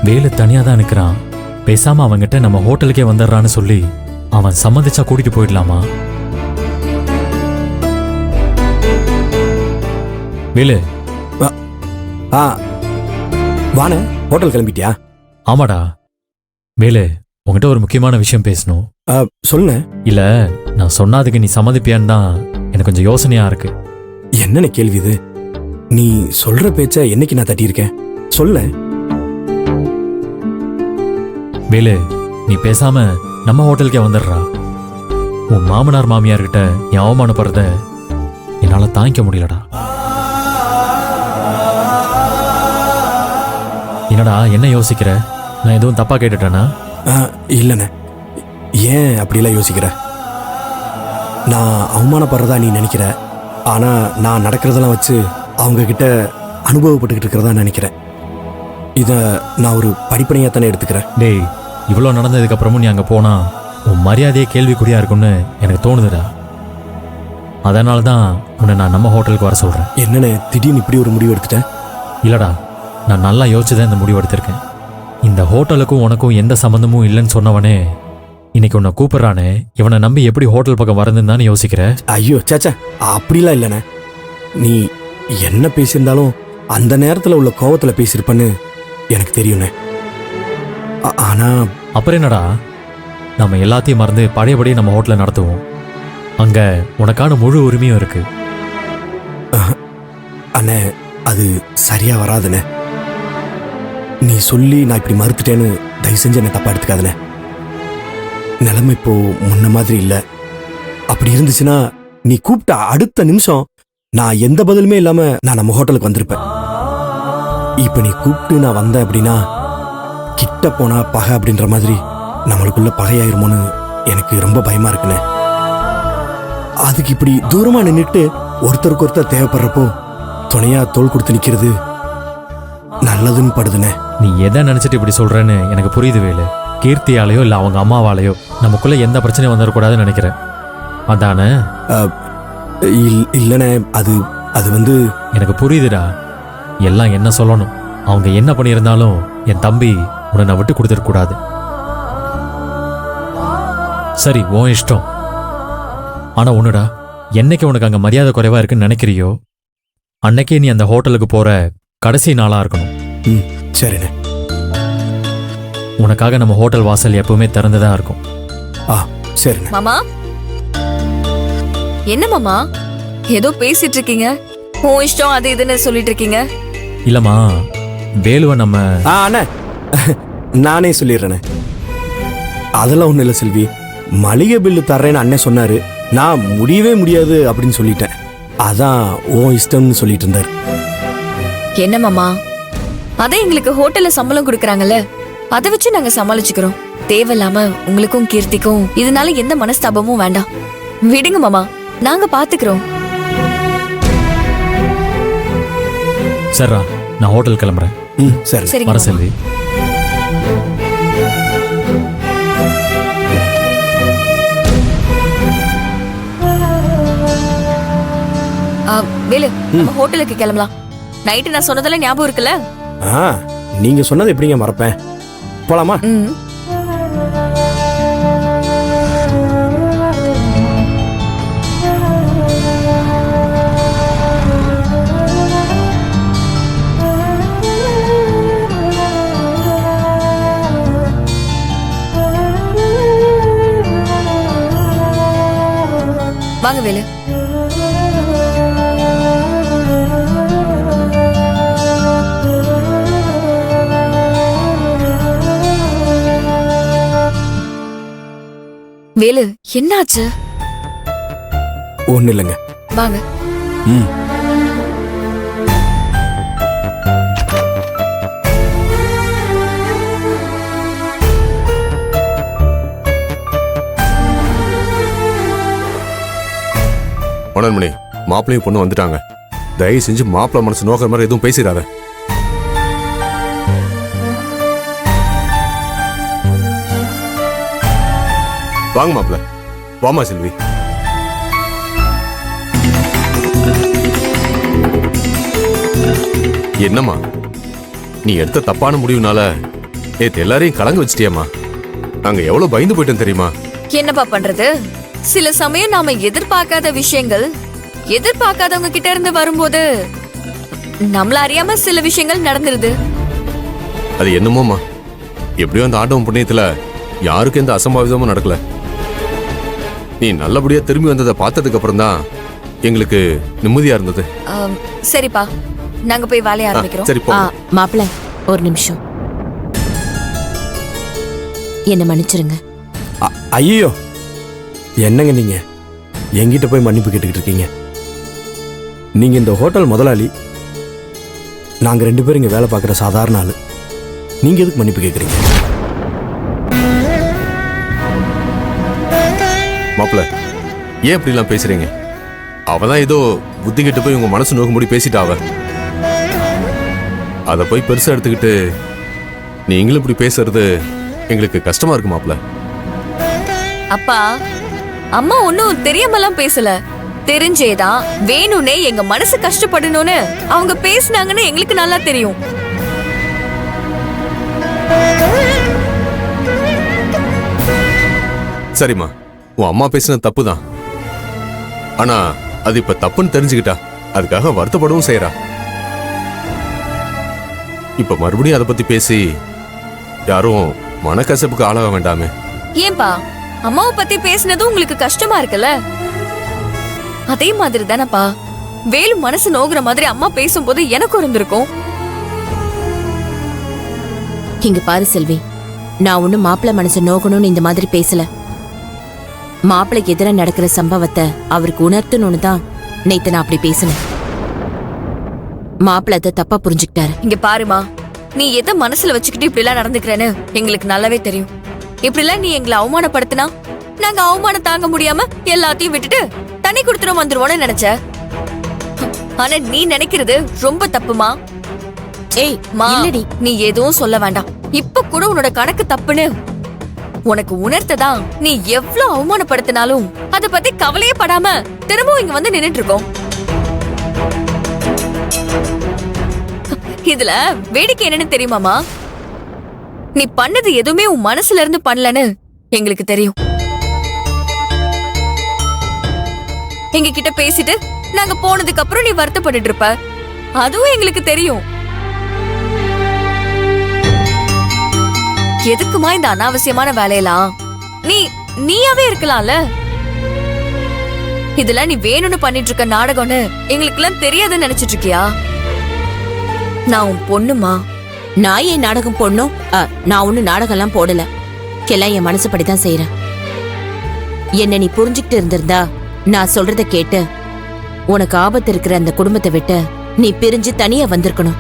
வேலு தனியா தான் நிற்கிறான். பேசாம அவன்கிட்ட நம்ம ஹோட்டலுக்கே வந்துடுறான்னு சொல்லி அவன் சம்மதிச்சா கூட்டிட்டு போயிடலாமா? வேலு. வானே, ஹோட்டல் கிளம்பிட்டியா? ஆமாடா. வேலு, உங்ககிட்ட ஒரு முக்கியமான விஷயம் பேசணும். சொல்லுங்க. இல்ல, நான் சொன்னதுக்கு நீ சம்மதிப்பியான்னு தான் எனக்கு கொஞ்சம் யோசனையா இருக்கு. என்னென்ன கேள்வி இது? நீ சொல்ற பேச்ச என்னைக்கு நான் தட்டியிருக்கேன்? சொல்ல. வேலு, நீ பேசாம நம்ம ஹோட்டலுக்கே வந்துடுறா. உன் மாமனார் மாமியார்கிட்ட நீ அவமானப்படுறத என்னால தாங்கிக்க முடியலடா. என்னடா என்ன யோசிக்கிற? நான் எதுவும் தப்பா கேட்டுட்டேனா? இல்லைண்ணே, ஏன் அப்படிலாம் யோசிக்கிற? நான் அவமானப்படுறதா நீ நினைக்கிற, ஆனா நான் நடக்கிறதெல்லாம் வச்சு அவங்க கிட்ட அனுபவப்பட்டுக்கிட்டு இருக்கிறதா நினைக்கிறேன். இதை நான் ஒரு படிப்பனையா தானே எடுத்துக்கிறேன். டேய், இவ்வளோ நடந்ததுக்கு அப்புறமும் நீ அங்கே போனா உன் மரியாதையே கேள்விக்குறியா இருக்கும்னு எனக்கு தோணுதுடா. அதனால தான் உன்னை நான் நம்ம ஹோட்டலுக்கு வர சொல்கிறேன். என்னண்ணே திடீர்னு இப்படி ஒரு முடிவு எடுத்துட்டேன்? இல்லைடா, நான் நல்லா யோசிச்சு தான் இந்த முடிவு எடுத்திருக்கேன். இந்த ஹோட்டலுக்கும் உனக்கும் எந்த சம்மந்தமும் இல்லைன்னு சொன்னவனே இன்னைக்கு உன்னை கூப்பிட்றானே, இவனை நம்பி எப்படி ஹோட்டல் பக்கம் வரதுன்னு தானே யோசிக்கிற? ஐயோ சாச்சா, அப்படிலாம் இல்லைண்ணே. நீ என்ன பேசியிருந்தாலும் அந்த நேரத்தில் உள்ள கோவத்தில் பேசியிருப்பேன்னு எனக்கு தெரியுண்ணே. ஆனா அப்புறம் என்னடா, நம்ம எல்லாத்தையும் மறந்து பழையபடி நம்ம ஹோட்டலை நடத்துவோம். அங்க உனக்கான முழு உரிமையும் இருக்கு. அண்ணே, அது சரியா வராதுண்ணே. நீ சொல்லி நான் இப்படி மறுத்துட்டேன்னு தயவு செஞ்சு என்னை தப்பா எடுத்துக்காதுண்ணே. நிலைமை இப்போ முன்ன மாதிரி இல்லை. அப்படி இருந்துச்சுன்னா நீ கூப்பிட்ட அடுத்த நிமிஷம் நான் எந்த பதிலுமே இல்லாம நான் நம்ம ஹோட்டலுக்கு வந்திருப்பேன். இப்ப நீ கூப்பிட்டு நான் வந்தேன் அப்படின்னா கிட்ட போனா பகை அப்படின்ற மாதிரி நம்மளுக்குள்ள பகையாயிருமோன்னு எனக்கு ரொம்ப பயமா இருக்குண்ணே. அதுக்கு இப்படி தூரமா நின்றுட்டு ஒருத்தருக்கு ஒருத்தர் தேவைப்படுறப்போ துணையா தோள் கொடுத்து நிக்கிறது நல்லதுன்னு படுதுண்ணே. நீ எதை நினைச்சிட்டு இப்படி சொல்றேன்னு எனக்கு புரியுது வேலு. கீர்த்தியாலேயோ இல்லை அவங்க அம்மாவாலேயோ நமக்குள்ள எந்த பிரச்சனையும் வந்துடக்கூடாதுன்னு நினைக்கிறேன். அதானே? இல்லைண்ணே, அது அது வந்து எனக்கு புரியுதுடா. எல்லாம் என்ன சொல்லணும், அவங்க என்ன பண்ணியிருந்தாலும் என் தம்பி உன்னை நான் விட்டு கொடுத்துடக்கூடாது. சரி, உன் இஷ்டம். ஆனா ஒண்ணுடா, என்னைக்கு உனக்கு அங்க மரியாதை குறைவா இருக்குன்னு நினைக்கிறியோ அன்னைக்கே நீ அந்த ஹோட்டலுக்கு போற கடைசி நாளா இருக்கணும். சரிண்ணே. உனக்காக நம்ம ஹோட்டல் வாசல் எப்பவுமே திறந்துதான் இருக்கும். சரிண்ணே. மாமா, என்ன மாமா ஏதோ பேசிட்டு இருக்கீங்க? உன் இஷ்டம் அது இதுன்னு சொல்லிட்டு இருக்கீங்க. இல்லம்மா, வேலுவை நம்ம அண்ணே நானே சொல்லிடுறேண்ணே. அதெல்லாம் ஒன்றும் இல்லை செல்வி. மளிகை பில்லு தர்றேன்னு அண்ணன் சொன்னாரு. நான் முடியவே முடியாது அப்படின்னு சொல்லிட்டேன். அதான் உன் இஷ்டம்னு சொல்லிட்டு இருந்தார். என்ன மாமா, அதான் எங்களுக்கு ஹோட்டல்ல சம்பளம் கொடுக்கறாங்கல்ல, அதை வச்சு நாங்க சமாளிச்சுக்கிறோம். தேவையில்லாம உங்களுக்கும் கீர்த்திக்கும் இதனால எந்த மனஸ்தாபமும் வேண்டாம். விடுங்க மாமா, நாங்க பாத்துக்கிறோம். சரிடா, நான் ஹோட்டல் கிளம்புறேன். சரி, வர செல்வி. வேலு, நம்ம ஹோட்டலுக்கு கிளம்பலாம். நைட்டு நான் சொன்னதெல்லாம் ஞாபகம் இருக்குல்ல? நீங்க சொன்னது எப்படிங்க மறப்பேன்? போலாமா? வாங்க வேலு. வேலு, என்னாச்சு? ஒண்ணு இல்லைங்க. வாங்க. மணன்மணி, மாப்பிள்ளையும் பொண்ணு வந்துட்டாங்க. தயவு செஞ்சு மாப்பிள்ளை மனசு நோக்கிற மாதிரி எதுவும் பேசிடாத. வாங்க மாப்பிள்ள. வாமா செல்வி. என்னம்மா, நீ எடுத்த தப்பான முடிவுனால நேத்து எல்லாரையும் கலங்க வச்சிட்டியாமா? நாங்க எவ்வளவு பயந்து போயிட்டோம் தெரியுமா? என்னப்பா பண்றது? சில சமயம் நாம எதிர்பார்க்காத விஷயங்கள் எதிர்பார்க்காதவங்க கிட்ட இருந்து வரும்போது நம்மள அறியாம சில விஷயங்கள் நடந்துருது. அது என்னமோமா, எப்படியோ அந்த ஆண்டவன் புண்ணியத்துல யாருக்கும் எந்த அசம்பாவிதமும் நடக்கல. நீ நல்லபடியா திரும்பி வந்ததை பார்த்ததுக்கு அப்புறம் தான் எங்களுக்கு நிம்மதியா இருந்தது. சரிப்பா, நாங்க போய் வேலைய ஆரம்பிக்கிறோம். சரி போ. மாப்பிள்ள ஒரு நிமிஷம், என்ன மன்னிச்சிருங்க. ஐயோ, என்னங்க நீங்க என்கிட்ட போய் மன்னிப்பு கேட்டுக்கிட்டு இருக்கீங்க? நீங்க இந்த ஹோட்டல் முதலாளி, நாங்க 2 பேரும் இங்க வேலை பார்க்குற சாதாரண ஆளு. நீங்க எதுக்கு மன்னிப்பு கேட்குறீங்க? மாப்பிள்ள, ஏன் இப்படிலாம் பேசுறீங்க? அவதான் ஏதோ புத்தி கிட்ட போய் உங்க மனசு நோக்கும்படி பேசிட்டா. அதை போய் பெருசா எடுத்துக்கிட்டு நீங்களும் இப்படி பேசுறது எங்களுக்கு கஷ்டமா இருக்கு மாப்பிள்ள. அப்பா, அம்மா ஒன்னும் தெரியாமலாம் பேசல. தெரிஞ்சேதான் வேணும்னே எங்க மனசு கஷ்டப்படணும்னு அவங்க பேசினாங்கன்னு எங்களுக்கு நல்லா தெரியும். சரிம்மா, உன் அம்மா பேசின தப்பு தான். ஆனா அது இப்ப தப்புன்னு தெரிஞ்சுக்கிட்டா அதுக்காக வருத்தப்படவும் செய்யறா. இப்ப மறுபடியும் அதை பத்தி பேசி யாரும் மனக்கசப்புக்கு ஆளாக வேண்டாமே. ஏன்பா, அம்மாவை பத்தி பேசினதும் உங்களுக்கு கஷ்டமா இருக்குல்ல? அதே மாதிரி தானப்பா வேலு மனசு நோகுற மாதிரி அம்மா பேசும்போது எனக்கும் இருந்திருக்கும். இங்க பாரு செல்வி, நான் ஒண்ணும் மாப்பிள்ள மனசு நோக்கணும்னு இந்த மாதிரி பேசல. மாப்பிள்ளைக்கு எதிராக நடக்கிற சம்பவத்தை அவருக்கு உணர்த்தணும்னு தான் நேத்து நான் அப்படி பேசினேன். மாப்பிள்ள அதை தப்பா புரிஞ்சுக்கிட்டாரு. இங்க பாருமா, நீ எதை மனசுல வச்சுக்கிட்டு இப்படி எல்லாம் நடந்துக்கிறேன்னு எங்களுக்கு நல்லாவே தெரியும். இப்படி எல்லாம் நீ எங்களை அவமானப்படுத்தினா நாங்க அவமானம் தாங்க முடியாம எல்லாத்தையும் விட்டுட்டு தண்ணி குடுத்துரும் வந்துருவோம்னு நினைச்ச. ஆனா நீ நினைக்கிறது ரொம்ப தப்புமா. ஏய் மா, இல்லடி, நீ எதுவும் சொல்ல வேண்டாம். இப்ப கூட உன்னோட கணக்கு தப்புன்னு உனக்கு உணர்த்ததா நீ எவ்வளவு அவமானப்படுத்தினாலும் அத பத்தி கவலையே படாம திரும்பவும் இங்க வந்து நின்னுட்டு இருக்கோம். இதுல வேடிக்கை என்னன்னு தெரியுமாமா? நீ பண்ணது எதுவுமே உன் மனசுல இருந்து பண்ணலன்னு எங்களுக்கு தெரியும். எங்க கிட்ட பேசிட்டு நாங்க போனதுக்கு அப்புறம் நீ வருத்தப்பட்டு இருப்ப, அதுவும் எங்களுக்கு தெரியும். எதுக்குமா இந்த அனாவசியமான வேலையெல்லாம்? நீயாவே இருக்கலாம்ல. இதெல்லாம் நீ வேணும்னு பண்ணிட்டு இருக்க நாடகம்னு எங்களுக்கு எல்லாம் தெரியாதுன்னு நினைச்சிட்டு இருக்கியா? நான் உன் பொண்ணுமா. நான் ஏன் நாடகம் போடணும்? நான் ஒண்ணு நாடகம் எல்லாம் போடல. எல்லாம் என் மனசுப்படிதான் செய்யறேன். என்ன நீ புரிஞ்சுக்கிட்டு இருந்திருந்தா நான் சொல்றத கேட்டு உனக்கு ஆபத்து இருக்கிற அந்த குடும்பத்தை விட்டு நீ பிரிஞ்சு தனியா வந்திருக்கணும்.